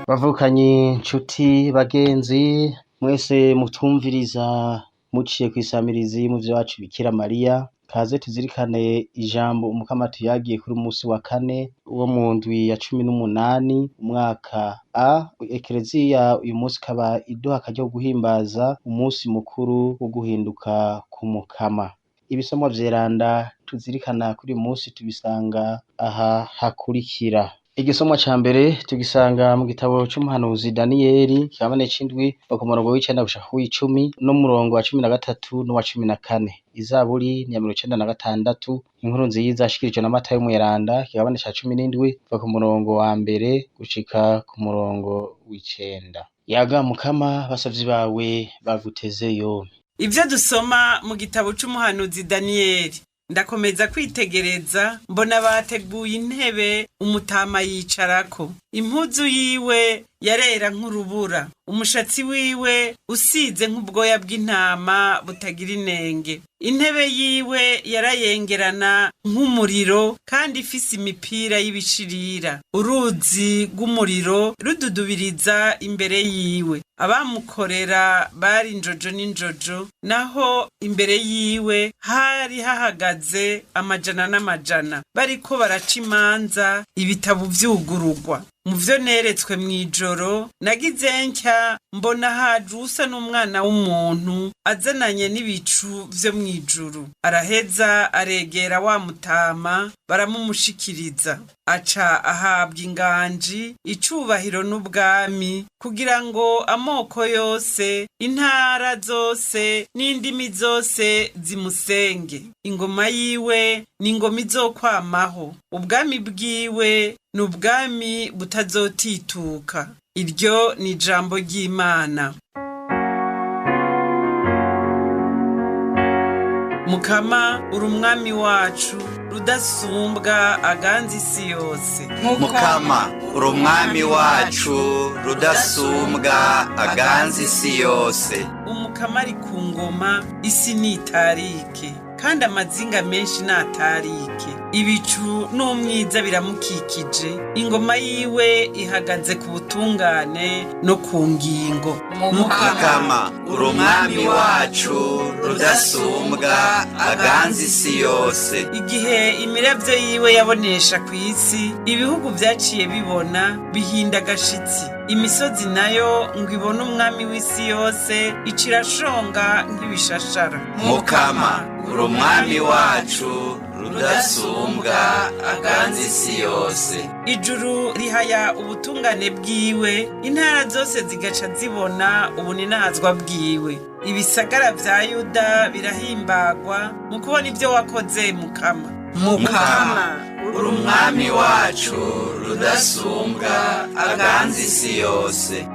Bavukanyi, nshuti, bagenzi mwese mutwumviriza muciye kw'isamirizi muvyawacu Bikira Mariya, kaze tuzirikane ijambo Umukama tuyagiye kuri musi wa kane wo mu ndwi ya 18 umwaka A. Ekereziya uyu musi ikaba iduha akaryo ko guhimbaza umusi mukuru wo guhinduka k'Umukama. Ibisomwa vyeranda tuzirikana kuri uyu musi tubisanga aha hakurikira. Igisomwa ca mbere tugisanga mu gitabo c'umuhanuzi Daniyeli, ikigabane c'indwi kuva ku murongo w'icenda gushika kuw'icumi n'umurongo wa 13 n'uwa 14. Izaburi ni ya 96, inkuru nziza yashikirijwe na Matayo mweranda, ikigabane ca 17 kuva ku murongo wa mbere gushika ku murongo w'icenda. Yaga Mukama, basavyi bawe baguteze yompi. Ivyo dusoma mu gitabo c'umuhanuzi Daniyeli, ndakomeza kwitegereza mbona bateguye intebe umutama yicarako. Impuzu yiwe yarera nk'urubura, umushatsi wiwe usize nk'ubwoya bw'intama butagira inenge. Intebe yiwe yarayengerana nk'umuriro kandi ifise imipira y'ibishirira. Uruzi rw'umuriro rududubiriza imbere yiwe. Abamukorera bari injojo n'injojo, naho imbere yiwe hari hahagaze amajana n'amajana, bariko baraca imanza, ibitabo vyugururwa. Muvyo neretswe mw'ijoro nagize ntya mbona haje usa n'umwana w'umuntu azananye n'ibicu vyo mw'ijuru. Araheza aregera wa mutama baramumushikiriza, aca ahabwa inganji, icubahiro n'ubwami, kugira ngo amoko yose, intara zose n'indimi zose zimusenge. Ingoma yiwe ni ingoma izokwamaho, ubwami bwiwe ni ubwami butazotituka. Iryo ni ijambo ry'Imana. Mukama, uri umwami wacu rudasumbwa aganza isi yose. Mukama, uri umwami wacu rudasumbwa aganza isi yose. Umukama ari ku ngoma, isi nitarike, kandi amazinga menshi natarike. Ibicu n'umwiza biramukikije, ingoma yiwe ihagaze ku butungane no ku ngingo. Mukama, uri umwami wacu rudasumbwa aganza isi yose. Igihe imiravyo yiwe yabonesha kw'isi, ibihugu vyaciye bibona bihinda agashitsi. Imisozi nayo ngo ibone umwami w'isi yose, icirashonga nk'ibishashara. Mukama, uri umwami wacu rudasumbwa aganza isi yose. Ijuru rihaya ubutungane bwiwe, intara zose zigaca zibona ubuninazwa bwiwe. Ibisagara vya Yuda birahimbagwa mu kubona ivyo wakoze Mukama. Mukama, uri umwami wacu rudasumbwa aganza isi yose.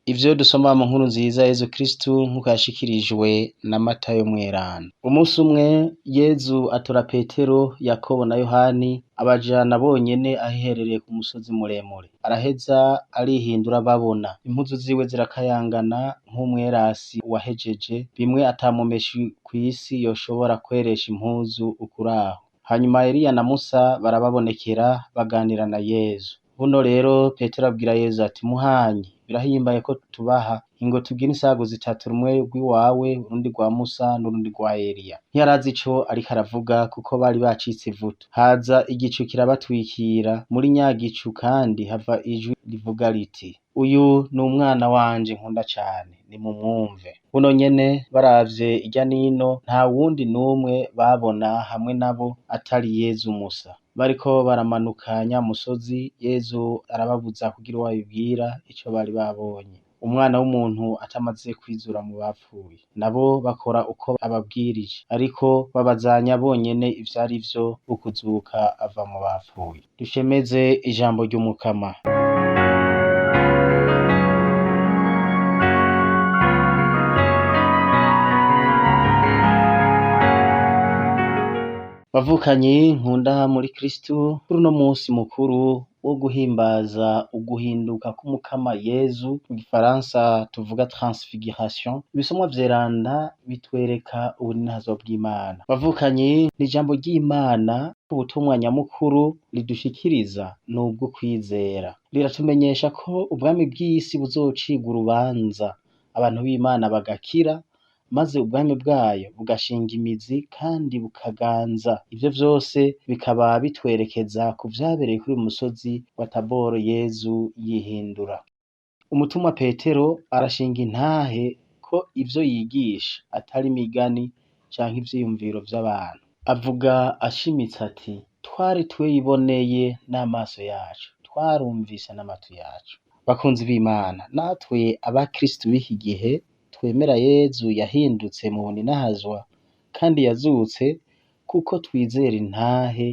Ivyo dusoma mu nkuru nziza Yezu Kristu nk'uko yashikirijwe na Matayo mweranda. Umunsi umwe Yezu atora Petero, Yakobo na Yohani abajana bonyene ahiherereye ku musozi muremure. Araheza arihindura babona. Impuzu ziwe zirakayangana nk'umwerasi wahejeje, bimwe atamumeshi kw'isi yoshobora kweresha impuzu ukuraho. Hanyuma Eliya na Musa barababonekera baganira na Yezu. Buno rero Petero abwira Yezu ati, muhanyi, birahimbaye ko tubaha ingo tugire insago zitatu, rumwe rw'iwawe, urundi rwa Musa n'urundi rwa Eliya. Ntiyarazi ico ariko aravuga kuko bari bacitse ivutu. Haza igicu kirabatwikira, muri nyagicu kandi hava ijwi rivuga riti, uyu ni umwana wanje nkunda cane, nimumwumve. Buno nyene baravye irya nino, nta wundi n'umwe babona hamwe nabo atari Yezu Musa. Bariko baramanuka nyamusozi, Yezu arababuza kugira uwo abibwira ico bari babonye. Umwana w'umuntu atamaze kwizura mu bapfuye. Nabo bakora uko ababwirije, ariko babazanya bonyene ivyari vyo ukuzuka ava mu bapfuye. Dushemeze ijambo ry'Umukama. Bavukanyi nkunda muri Kristu, kuri uno musi mukuru wo guhimbaza uguhinduka k'umukama Yezu, mu gifaransa tuvuga transfiguration. Ibisomwa vyeranda bitwereka ubuninazo bw'Imana. Bavukanye, ni ijambo ry'Imana, ubutumwa nyamukuru ridushikiriza n'ubwo kwizera. Riratumenyesha ko ubwami bw'isi buzocirwa urubanza, abantu b'Imana bagakira, maze ubwami bwayo bugashinga imizi kandi bukaganza. Ivyo vyose bikaba bitwerekeza ku vyabereye kuri uyu musozi wa Taboro Yezu yihindura. Umutumwa Petero arashinga intahe ko ivyo yigisha atari imigani canke ivyiyumviro vy'abantu. Avuga ashimitse ati: twari twiboneye n'amaso yacu, twarumvise n'amatwi yacu. Bakunzi b'Imana, natwe abakristu b'iki gihe twemera Yezu yahindutse mu buninahazwa kandi yazutse, kuko twizera intahe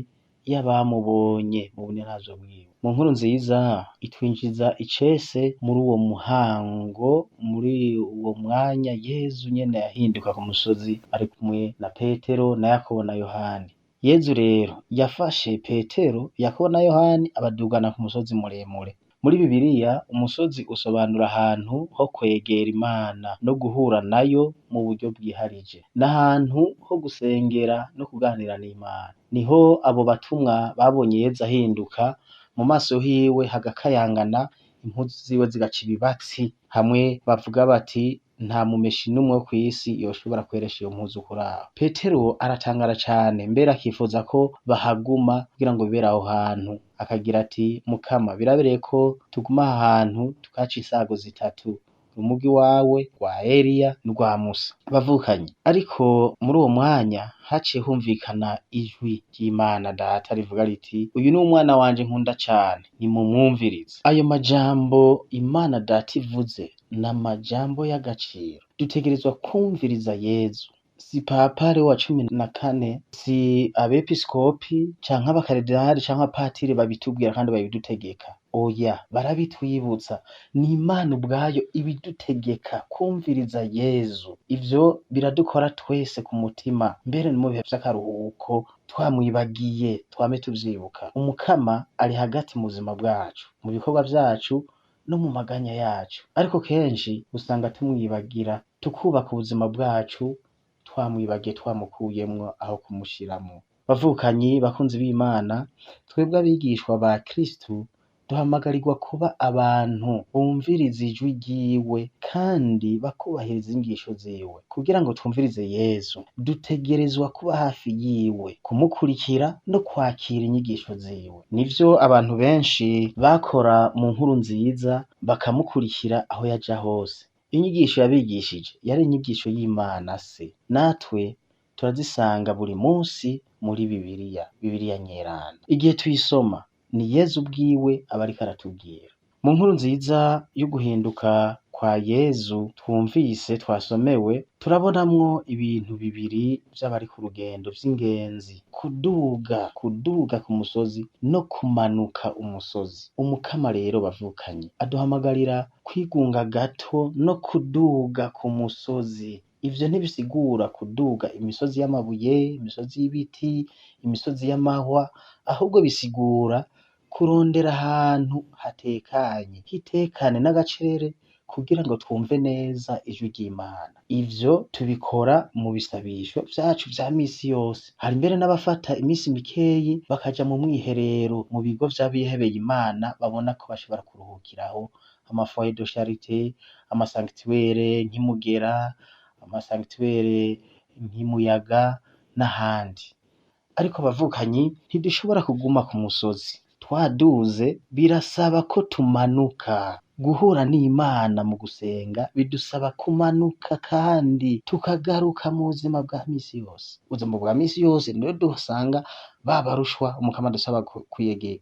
y'abamubonye mu buninahazwa bwiwe. Mu nkuru nziza itwinjiza icese muri uwo muhango, muri uwo mwanya Yezu nyene yahinduka ku musozi ari kumwe na Petero na Yakobo na Yohani. Yezu rero yafashe Petero, Yakobo na Yohani abadugana ku musozi muremure. Muri Bibiliya umusozi usobanura ahantu ho kwegera Imana no guhura nayo mu buryo bwiharije, n'ahantu ho gusengera no kuganira n'Imana. Niho abo batumwa babonye Yezu ahinduka, mu maso hiwe hagakayangana, impuzu ziwe zigaca ibibatsi, hamwe bavuga bati nta mumeshi n'umwe wo kw'isi yoshobora kweresha iyo mpuzu kuraho. Petero aratangara cane, mbere akifuza ko bahaguma kugira ngo bibere aho hantu. Akagira ati: Mukama, birabereye ko tuguma aha hantu tukaca isago zitatu, umugi wawe, rwa Eliya n'urwa Musa. Bavukanye, ariko muri uwo mwanya haciye humvikana ijwi ry'Imana Data rivuga riti: uyu ni umwana wanje nkunda cane, nimumwumvirize. Ayo majambo Imana Data ivuze n'amajambo y'agaciro. Dutegerezwa kumviriza Yezu. Si Papa Leo wa 14, si abepiskopi canke abakaridinali canke abapatiri babitubwira kandi babidutegeka. Oya, barabitwibutsa. Ni Imana ubwayo ibidutegeka kumviriza Yezu. Ivyo biradukora twese ku mutima, mbere no mu bihe vy'akaruhuko twamwibagiye twame tuvyibuka. Umukama ari hagati mu buzima bwacu, mu bikorwa vyacu no mu maganya yacu, ariko kenshi usanga tumwibagira, tukubaka ubuzima bwacu twamwibagiye, twamukuyemwo aho kumushiramwo. Bavukanyi, bakunzi b'Imana, twebwe abigishwa ba Kristu duhamagarirwa kuba abantu bumviriza ijwi ryiwe kandi bakubahiriza inyigisho ziwe. Kugira ngo twumvirize Yezu, dutegerezwa kuba hafi yiwe, kumukurikira no kwakira inyigisho ziwe. Nivyo abantu benshi bakora mu nkuru nziza, bakamukurikira aho yaja hose. Inyigisho yabigishije yari inyigisho y'Imana Se. Natwe turazisanga buri munsi muri Bibiliya nyeranda. Igihe tuyisoma ni Yezu ubwiwe aba ariko aratubwira. Mu nkuru nziza yo guhinduka kwa Yezu twumvise, twasomewe, turabonamwo ibintu bibiri vy'abari ku rugendo vy'ingenzi: kuduga ku musozi no kumanuka umusozi. Umukama rero, bavukanye, aduhamagarira kwigunga gato no kuduga ku musozi. Ivyo ntibisigura kuduga imisozi y'amabuye, imisozi y'ibiti, imisozi y'amahwa, ahubwo bisigura kurondera ahantu hatekanye, hitekane n'agacere, kugira ngo twumve neza ijwi ry'Imana. Ivyo tubikora mu bisabisho vyacu vya misi yose. Hari mbere n'abafata imisi mikeyi bakaja mu mwiherero mu bigo vy'abihebeye Imana babona ko bashobora kuruhukiraho, amafoyer de charité, amasanctuaire nk'Imugera, amasanctuaire nk'Imuyaga n'ahandi. Ariko bavukanyi, ntidushobora kuguma ku musozi. Twaduze birasaba ko tumanuka. Guhura n'Imana mu gusenga bidusaba kumanuka kandi tukagaruka mu buzima bwa misi yose. Ubuzima bwa misi yose niyo dusanga babarushwa umukama dusaba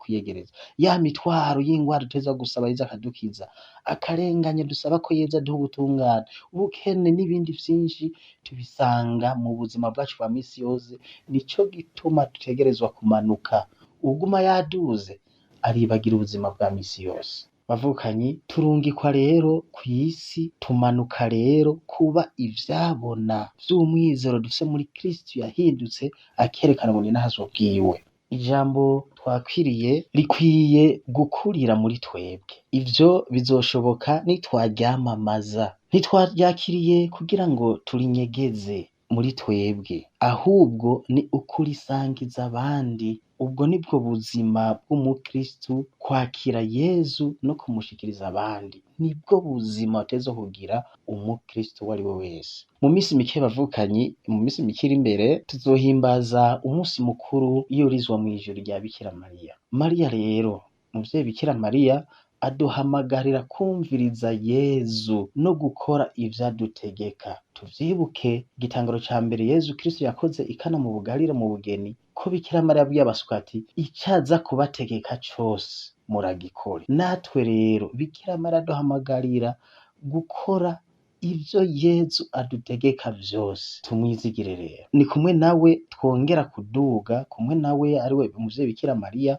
kwiyegereza. Ya mitwaro y'ingwara duteza gusaba Yezu akadukiza, akarenganye dusaba ko Yezu aduha ubutungane, ubukene n'ibindi vyinshi tubisanga mu buzima bwacu bwa misi yose. Nico gituma dutegerezwa kumanuka. Uguma yaduze aribagira ubuzima bwa misi yose. Bavukanyi, turungikwa rero kw'isi, tumanuka rero kuba ivyabona vy'umwizero dufise muri Kristu yahindutse, akerekana ubuninahazo bwiwe. ijambo twakwiriye rikwiye gukurira muri twebwe. Ivyo bizoshoboka nitwaryamamaza, ntitwaryakiriye kugira ngo turinyegeze muri twebwe, ahubwo ni ukurisangiza abandi. Ubwo nibwo buzima bw'umukristu, kwakira Yezu no kumushikiriza abandi, nibwo buzima butegerezwa kugira umukristu uwo ari we wese. Mu minsi mike bavukanyi, mu minsi mike iri imbere tuzohimbaza umunsi mukuru iyorizwa mw'ijuru rya Bikira Mariya. Mariya rero, muvyeyi Bikira Mariya aduhamagarira kumviriza Yezu no gukora ivyo adutegeka. Tuvyibuke igitangaro ca mbere Yezu Kristo yakoze i Kana mu bugarira mu bugeni, ko Bikira Mariya yabwiye abaswa ati icaza kubategeka cose muragikore. Natwe rero Bikira Mariya aduhamagarira gukora ivyo Yezu adutegeka vyose. Tumwizigire rero, ni kumwe nawe twongera kuduga, kumwe nawe ari we muvyeyi Bikira Mariya,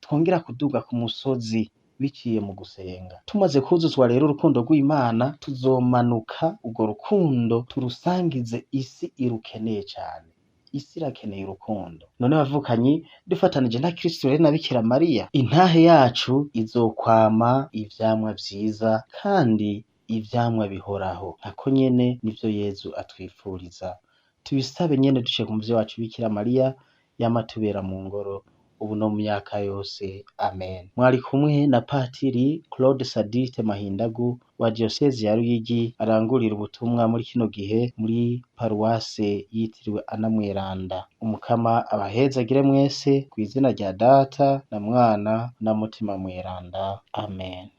twongera kuduga ku musozi biciye mu gusenga. Tumaze kuzuzwa rero urukundo rw'Imana, tuzomanuka urwo rukundo turusangize isi irukeneye cane. Isi irakeneye urukundo. None bavukanyi, dufatanije na Kristo rero na Bikira Mariya, intahe yacu izokwama ivyamwa vyiza kandi ivyamwa bihoraho. Ntako nyene nivyo Yezu atwifuriza. Tubisabe nyene duciye ku muvyeyi wacu Bikira Mariya, yama atubera mu ngoro ubu no mu myaka yose. Amen. Mwari kumwe na Patiri Claude Sadiste Mahindagu wa Diocese ya Ruyigi, arangurira ubutumwa muri kino gihe muri paruwase yitiriwe Ana Mweranda. Umukama abahezagire mwese kw'izina rya Data na Mwana na Mutima Mweranda. Amen.